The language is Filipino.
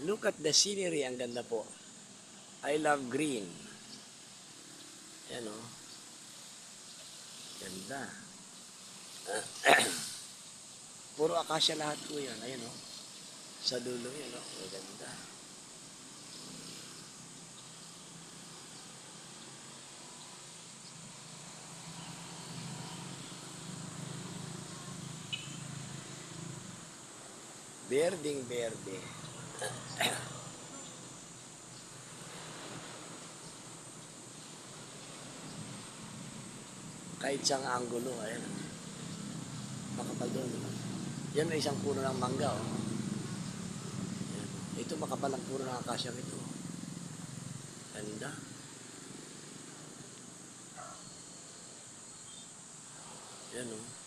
Look at the scenery. Ang ganda po. I love green. Yan o. Ganda. Puro akasya lahat po yan. Ayan o. Sa dulo yan o. Maganda. Berding berde. Kahit siyang anggulo, ayan. Makapal doon. Yan may isang puno ng mangga, oh. Ayan. Ito makapal ang puno ng akasyang ito. Ganda. Yan, oh.